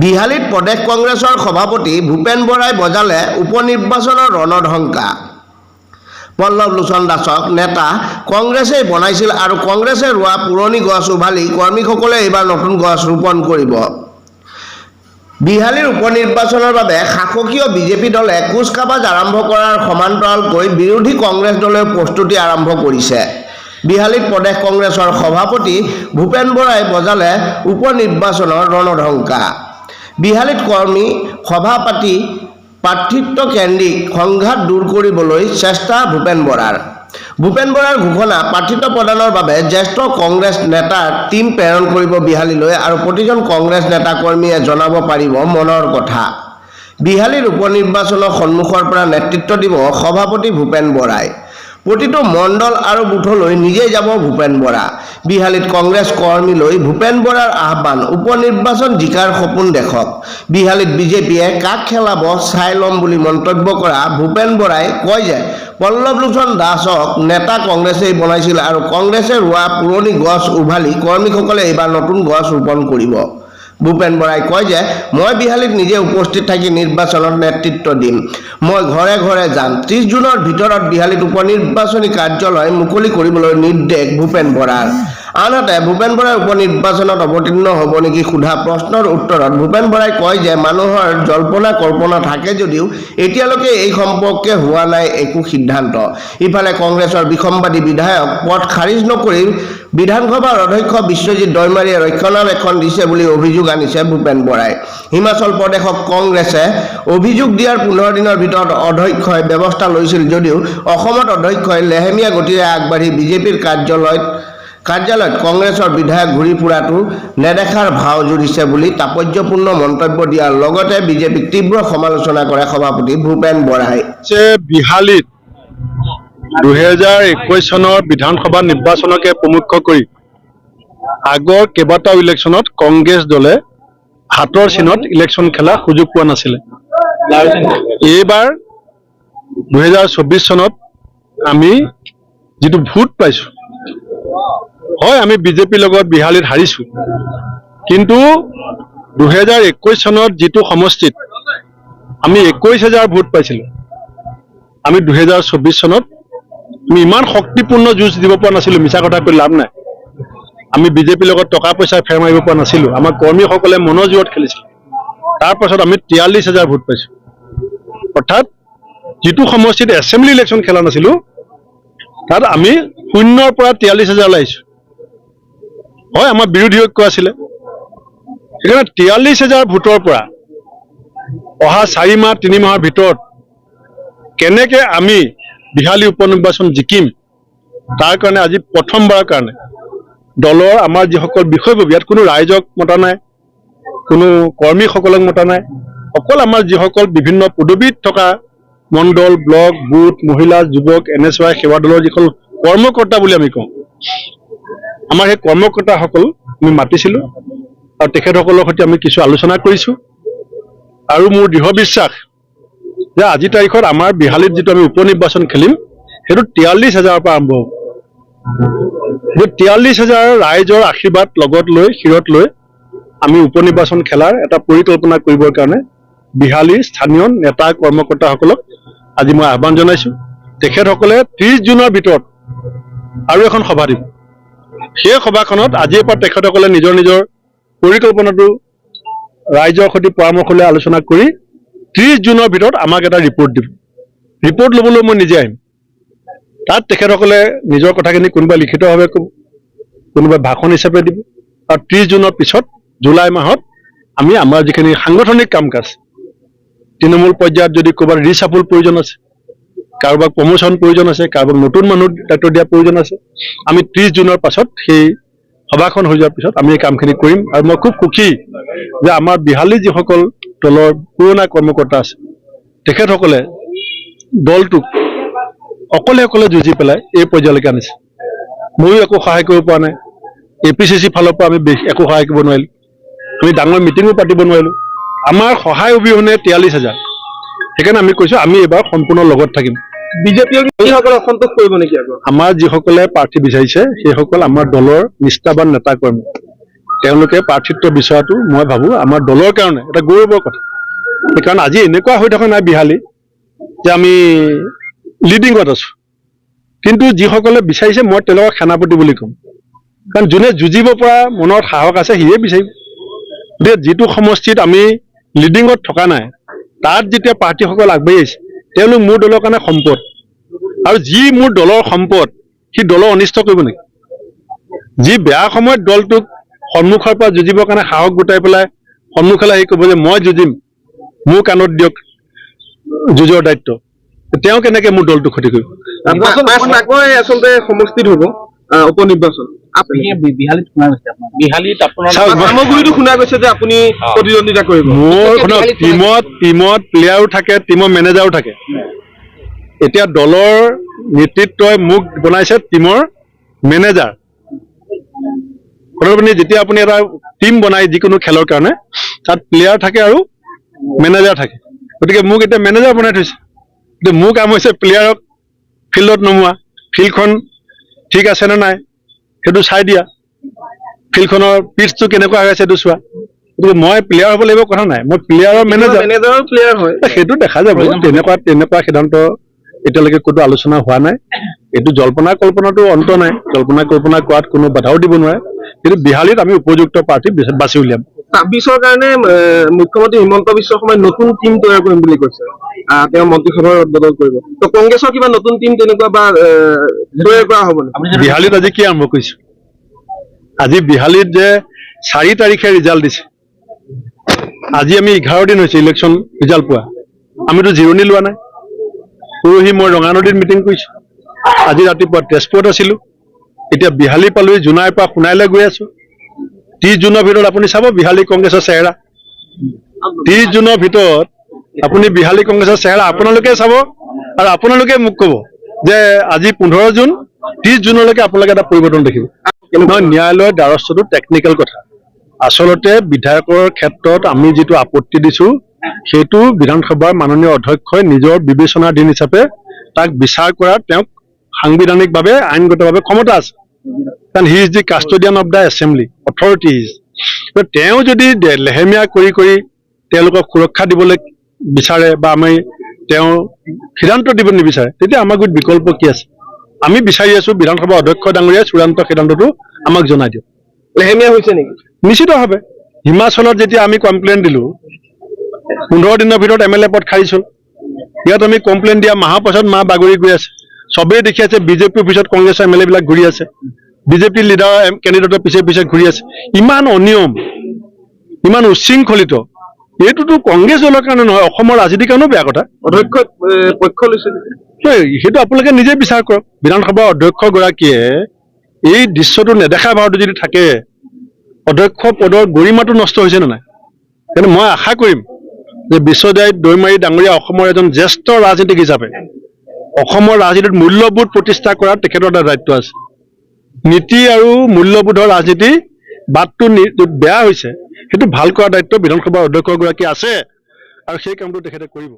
বিহালীত প্ৰদেশ কংগ্ৰেছৰ সভাপতি ভূপেন বৰাই বজালে উপনিৰ্বাচনৰ ৰণধংকা। পল্লৱ লোচন দাসক নেতা কংগ্ৰেছেই বনাইছিল আৰু কংগ্ৰেছে ৰোৱা পুৰণি গছ উভালি কৰ্মীসকলে এইবাৰ নতুন গছ ৰোপণ কৰিব। বিহালীৰ উপনিৰ্বাচনৰ বাবে শাসকীয় বিজেপি দলে কুচকাৱাজ আৰম্ভ কৰাৰ সমান্তৰালকৈ বিৰোধী কংগ্ৰেছ দলে প্ৰস্তুতি আৰম্ভ কৰিছে। বিহালীত প্ৰদেশ কংগ্ৰেছৰ সভাপতি ভূপেন বৰাই বজালে উপনিৰ্বাচনৰ ৰণধংকা। বিহালীত কৰ্মী সভা পাতি প্ৰাৰ্থিত্ব কেন্দ্ৰিক সংঘাত দূৰ কৰিবলৈ চেষ্টা ভূপেন বৰাৰ ঘোষণা প্ৰাৰ্থিত্ব প্ৰদানৰ বাবে জ্যেষ্ঠ কংগ্ৰেছ নেতাৰ টীম প্ৰেৰণ কৰিব বিহালীলৈ আৰু প্ৰতিজন কংগ্ৰেছ নেতা কৰ্মীয়ে জনাব পাৰিব মনৰ কথা। বিহালীৰ উপনিৰ্বাচনৰ সন্মুখৰ পৰা নেতৃত্ব দিব সভাপতি ভূপেন বৰাই। প্ৰতিটো মণ্ডল আৰু বুথলৈ নিজেই যাব ভূপেন বৰা। বিহালীত কংগ্ৰেছ কৰ্মীলৈ ভূপেন বৰাৰ আহ্বান, উপনিৰ্বাচন জিকাৰ সপোন দেখক। বিহালীত বিজেপিয়ে কাক খেলাব চাই ল'ম বুলি মন্তব্য কৰা ভূপেন বৰাই কয় যে পল্লৱ লোচন দাসক নেতা কংগ্ৰেছেই বনাইছিল আৰু কংগ্ৰেছে ৰোৱা পুৰণি গছ উভালি কৰ্মীসকলে এইবাৰ নতুন গছ ৰোপণ কৰিব। ভূপেন বৰাই কয় যে মই বিহালীত নিজে উপস্থিত থাকি নিৰ্বাচনত নেতৃত্ব দিম। মই ঘৰে ঘৰে যাম। 30 জুনৰ ভিতৰত বিহালীত উপনিৰ্বাচনী কাৰ্যালয় মুকলি কৰিবলৈ নিৰ্দেশ ভূপেন বৰাৰ। আনহাতে ভূপেন বৰাই উপনিৰ্বাচনত অৱতীৰ্ণ হ'ব নেকি সোধা প্ৰশ্নৰ উত্তৰত ভূপেন বৰাই কয় যে মানুহৰ জল্পনা কল্পনা থাকে যদিও এতিয়ালৈকে এই সম্পৰ্কে হোৱা নাই একো সিদ্ধান্ত। ইফালে কংগ্ৰেছৰ বিসম্বাদী বিধায়ক পদ খাৰিজ নকৰি বিধানসভাৰ অধ্যক্ষ বিশ্বজিৎ দৈমাৰীয়ে ৰক্ষণাবেক্ষণ দিছে বুলি অভিযোগ আনিছে ভূপেন বৰাই। হিমাচল প্ৰদেশক কংগ্ৰেছে অভিযোগ দিয়াৰ 15 দিনৰ ভিতৰত অধ্যক্ষই ব্যৱস্থা লৈছিল যদিও অসমত অধ্যক্ষই লেহেমীয়া গতিৰে আগবাঢ়ি বিজেপিৰ কাৰ্যালয়ত কংগ্ৰেছৰ বিধায়ক ঘূৰি ফুৰাটো নেদেখাৰ ভাও জুৰিছে বুলি তাৎপৰ্যপূৰ্ণ মন্তব্য দিয়াৰ লগতে বিজেপিক তীব্ৰ সমালোচনা কৰে সভাপতি ভূপেন বৰাই। বিহালীত 2021 চনৰ বিধানসভা নিৰ্বাচনকে প্ৰমুখ্য কৰি আগৰ কেইবাটাও ইলেকশ্যনত কংগ্ৰেছ দলে হাতৰ চিনত ইলেকশ্যন খেলা সুযোগ পোৱা নাছিলে। এইবাৰ 2024 চনত আমি যিটো ভোট পাইছোঁ, হয় আমি বিজেপিৰ লগত বিহালীত হাৰিছোঁ, কিন্তু 2021 চনত যিটো সমষ্টিত আমি 21,000 ভোট পাইছিলোঁ, আমি 2024 চনত আমি ইমান শক্তিপূৰ্ণ যুঁজ দিব পৰা নাছিলোঁ। মিছা কথা কৈ লাভ নাই। আমি বিজেপিৰ লগত টকা পইচা ফেৰ মাৰিব পৰা নাছিলোঁ। আমাৰ কৰ্মীসকলে মনৰ জোৰত খেলিছিল। তাৰ পাছত আমি 43,000 ভোট পাইছোঁ। অৰ্থাৎ যিটো সমষ্টিত এছেম্বলি ইলেকশ্যন খেলা নাছিলোঁ, তাত আমি 0ৰ পৰা 43,000 ওলাইছোঁ। হয় আমাৰ বিৰোধী ঐক্য আছিলে। সেইকাৰণে 43,000 ভোটৰ পৰা অহা 4 মাহ 3 মাহৰ ভিতৰত কেনেকে আমি বিহালী উপনিৰ্বাচন জিকিম, তাৰ কাৰণে আজি প্ৰথমবাৰৰ কাৰণে দলৰ আমাৰ যিসকল বিষয়ববী, ইয়াত কোনো ৰাইজক মতা নাই, কোনো কৰ্মীসকলক মতা নাই, অকল আমাৰ যিসকল বিভিন্ন পদবীত থকা মণ্ডল, ব্লক, বুথ, মহিলা, যুৱক, NSY সেৱা দলৰ যিসকল কৰ্মকৰ্তা বুলি আমি কওঁ, আমাৰ সেই কৰ্মকৰ্তাসকল আমি মাতিছিলোঁ আৰু তেখেতসকলৰ সৈতে আমি কিছু আলোচনা কৰিছোঁ। আৰু মোৰ দৃঢ় বিশ্বাস যে আজিৰ তাৰিখত আমাৰ বিহালীত যিটো আমি উপনিৰ্বাচন খেলিম, সেইটো 43,000ৰ পৰা আৰম্ভ হ'ব। 43,000 ৰাইজৰ আশীৰ্বাদ লগত লৈ শিৰত লৈ আমি উপনিৰ্বাচন খেলাৰ এটা পৰিকল্পনা কৰিবৰ কাৰণে বিহালীৰ স্থানীয় নেতা কৰ্মকৰ্তাসকলক আজি মই আহ্বান জনাইছোঁ। তেখেতসকলে 30 জুনৰ ভিতৰত আৰু এখন সভা দিব। সেই সভাখনত আজিৰ পৰা তেখেতসকলে নিজৰ নিজৰ পৰিকল্পনাটো ৰাইজৰ সৈতে পৰামৰ্শ লৈ আলোচনা কৰি 30 জুনৰ ভিতৰত আমাক এটা ৰিপৰ্ট দিব। ৰিপৰ্ট ল'বলৈ মই নিজে আহিম। তাত তেখেতসকলে নিজৰ কথাখিনি কোনোবাই লিখিতভাৱে ক'ব, কোনোবাই ভাষণ হিচাপে দিব। আৰু 30 জুনৰ পিছত জুলাই মাহত আমি আমাৰ যিখিনি সাংগঠনিক কাম কাজ, তৃণমূল পৰ্যায়ত যদি ক'ৰবাত ৰিচাফল প্ৰয়োজন আছে, কাৰোবাক প্ৰমোশ্যন প্ৰয়োজন আছে, কাৰোবাক নতুন মানুহ দায়িত্ব দিয়াৰ প্ৰয়োজন আছে, আমি 30 জুনৰ পাছত সেই সভাখন হৈ যোৱাৰ পিছত আমি এই কামখিনি কৰিম। আৰু মই খুব সুখী যে আমাৰ বিহালী যিসকল দলৰ পুৰণা কৰ্মকৰ্তা আছে, তেখেতসকলে দলটোক অকলে যুঁজি পেলাই এই পৰ্যায়লৈকে আনিছে। ময়ো একো সহায় কৰিব পৰা নাই। APCC ফালৰ পৰা আমি একো সহায় কৰিব নোৱাৰিলোঁ। আমি ডাঙৰ মিটিঙো পাতিব নোৱাৰিলোঁ। আমাৰ সহায় অবিহনে 43,000। সেইকাৰণে আমি কৈছোঁ আমি এইবাৰ সম্পূৰ্ণ লগত থাকিম। বিজেপিয়ে অসন্তোষ কৰিব নেকি? আমাৰ যিসকলে প্ৰাৰ্থী বিচাৰিছে সেইসকল আমাৰ দলৰ নিষ্ঠাবান নেতা কৰ্মী। তেওঁলোকে প্ৰাৰ্থিত্ব বিচৰাটো মই ভাবোঁ আমাৰ দলৰ কাৰণে এটা গৌৰৱৰ কথা। সেইকাৰণে আজি এনেকুৱা হৈ থকা নাই বিহালী যে আমি লিডিঙত আছোঁ, কিন্তু যিসকলে বিচাৰিছে মই তেওঁলোকক সেনাপতি বুলি ক'ম, কাৰণ যোনে যুঁজিব পৰা মনত সাহস আছে সিয়ে বিচাৰিব। গতিকে যিটো সমষ্টিত আমি লিডিঙত থকা নাই তাত যেতিয়া প্ৰাৰ্থীসকল আগবাঢ়ি আহিছে তেওঁলোক মোৰ দলৰ কাৰণে সম্পদ, আৰু যি মোৰ দলৰ সম্পদ সি দলৰ অনিষ্ট কৰিব নেকি? যি বেয়া সময়ত দলটোক সন্মুখৰ পৰা যুঁজিবৰ কাৰণে সাহস গোটাই পেলাই সন্মুখলৈ আহি ক'ব যে মই যুঁজিম, মোৰ কাণত দিয়ক যুঁজৰ দায়িত্ব, তেওঁ কেনেকৈ মোৰ দলটো ক্ষতি কৰিব? আচলতে সমষ্টিত হ'ব উপনিৰ্বাচন। বিহালীত শুনা গৈছে সামগ্ৰীটো শুনা গৈছে যে আপুনি প্ৰতিদ্বন্দ্বিতা কৰিব। মোৰ টিমত প্লেয়াৰো থাকে, টিমৰ মেনেজাৰো থাকে। এতিয়া দলৰ নেতৃত্বই মোক বনাইছে টিমৰ মেনেজাৰ। যেতিয়া আপুনি এটা টিম বনাই যিকোনো খেলৰ কাৰণে তাত প্লেয়াৰ থাকে আৰু মেনেজাৰ থাকে, গতিকে মোক এতিয়া মেনেজাৰ বনাই থৈছে। কিন্তু মোৰ কাম হৈছে প্লেয়াৰক ফিল্ডত নমোৱা, ফিল্ডখন ঠিক আছেনে নাই সেইটো চাই দিয়া, ফিল্ডখনৰ পিচটো কেনেকুৱা হৈ আছে সেইটো চোৱা। গতিকে মই প্লেয়াৰ হ'ব লাগিব কথা নাই, মই প্লেয়াৰৰ মেনেজাৰ প্লেয়াৰ হয়, সেইটো দেখা যাব। তেনেকুৱা সিদ্ধান্ত এতিয়ালৈকে ক'তো আলোচনা হোৱা নাই। এইটো জল্পনা কল্পনাটো অন্ত নাই, জল্পনা কল্পনা কৰাত কোনো বাধাও দিব নোৱাৰে, কিন্তু বিহালীত আমি উপযুক্ত প্ৰাৰ্থী বাছি উলিয়াম। ২৬ৰ কাৰণে মুখ্যমন্ত্ৰী হিমন্ত বিশ্ব শৰ্মাই নতুন টিম তৈয়াৰ কৰিম বুলি কৈছে, তেওঁ মন্ত্ৰীসভাৰ বদল কৰিব। ত কংগ্ৰেছৰ কিবা নতুন টিম তেনেকুৱা বা তৈয়াৰ কৰা হ'ব নেকি? বিহালীত আজি কি আৰম্ভ কৰিছো? আজি বিহালীত যে 4 তাৰিখে ৰিজাল্ট দিছে, আজি আমি 11 দিন হৈছে ইলেকশ্যন ৰিজাল্ট পোৱা, আমিতো জিৰণি লোৱা নাই। পৰহি মই ৰঙানদীত মিটিং কৰিছোঁ, আজি ৰাতিপুৱা তেজপুৰত আছিলোঁ, এতিয়া বিহালী পালোহি, জোনাইৰ পৰা সোণাইলৈ গৈ আছোঁ। 30 জুনৰ ভিতৰত আপুনি চাব বিহালী কংগ্ৰেছৰ চেহেৰা। 30 জুনৰ ভিতৰত আপুনি বিহালী কংগ্ৰেছৰ চেহেৰা আপোনালোকে চাব, আৰু আপোনালোকে মোক ক'ব যে আজি 15 জুন, 30 জুনলৈকে আপোনালোকে এটা পৰিৱৰ্তন দেখিব। ন্যায়ালয়ৰ দ্বাৰস্থটো টেকনিকেল কথা। আচলতে বিধায়কৰ ক্ষেত্ৰত আমি যিটো আপত্তি দিছোঁ সেইটো বিধানসভাৰ মাননীয় অধ্যক্ষই নিজৰ বিবেচনাধীন হিচাপে তাক বিচাৰ কৰাৰ তেওঁক সাংবিধানিকভাৱে আইনগতভাৱে ক্ষমতা আছে, কাৰণ he is the custodian of the assembly authority. তেওঁ যদি লেহেমীয়া কৰি তেওঁলোকক সুৰক্ষা দিবলৈ বিচাৰে বা আমি তেওঁ সিদ্ধান্ত দিব নিবিচাৰে, তেতিয়া আমাৰ গুৰিত বিকল্প কি আছে? আমি বিচাৰি আছোঁ বিধানসভা অধ্যক্ষ ডাঙৰীয়াই চূড়ান্ত সিদ্ধান্তটো আমাক জনাই দিয়ক। লেহেমীয়া হৈছে নেকি? নিশ্চিতভাৱে। হিমাচলত যেতিয়া আমি কমপ্লেইন দিলোঁ 15 দিনৰ ভিতৰত MLA পদ খাৰিজ হ'ল। ইয়াত আমি কমপ্লেইন দিয়া মাহৰ পাছত মাহ বাগৰি গৈ আছে, চবেই দেখি আছে বিজেপিৰ পিছত কংগ্ৰেছৰ MLA বিলাক ঘূৰি আছে, বিজেপি লিডাৰ কেণ্ডিডেটৰ পিছে ঘূৰি আছে। ইমান অনিয়ম, ইমান উচ্ছৃংখলিত, এইটোতো কংগ্ৰেছ দলৰ কাৰণে নহয়, অসমৰ ৰাজনীতিৰ কাৰণেও বেয়া কথা। অধ্যক্ষ পক্ষ লৈছে, সেইটো আপোনালোকে নিজে বিচাৰ কৰক। বিধানসভাৰ অধ্যক্ষগৰাকীয়ে এই দৃশ্যটো নেদেখা ভাৰতে যদি থাকে, অধ্যক্ষ পদৰ গৰিমাটো নষ্ট হৈছে নে নাই? কিন্তু মই আশা কৰিম যে বিশ্বজিৎ দৈমাৰী ডাঙৰীয়া অসমৰ এজন জ্যেষ্ঠ ৰাজনীতিক হিচাপে অসমৰ ৰাজনীতিত মূল্যবোধ প্ৰতিষ্ঠা কৰাৰ তেখেতৰ এটা দায়িত্ব আছে। নীতি আৰু মূল্যবোধৰ ৰাজনীতি বাটটো বেয়া হৈছে, সেইটো ভাল কৰাৰ দায়িত্ব বিধানসভাৰ অধ্যক্ষগৰাকী আছে, আৰু সেই কামটো তেখেতে কৰিব।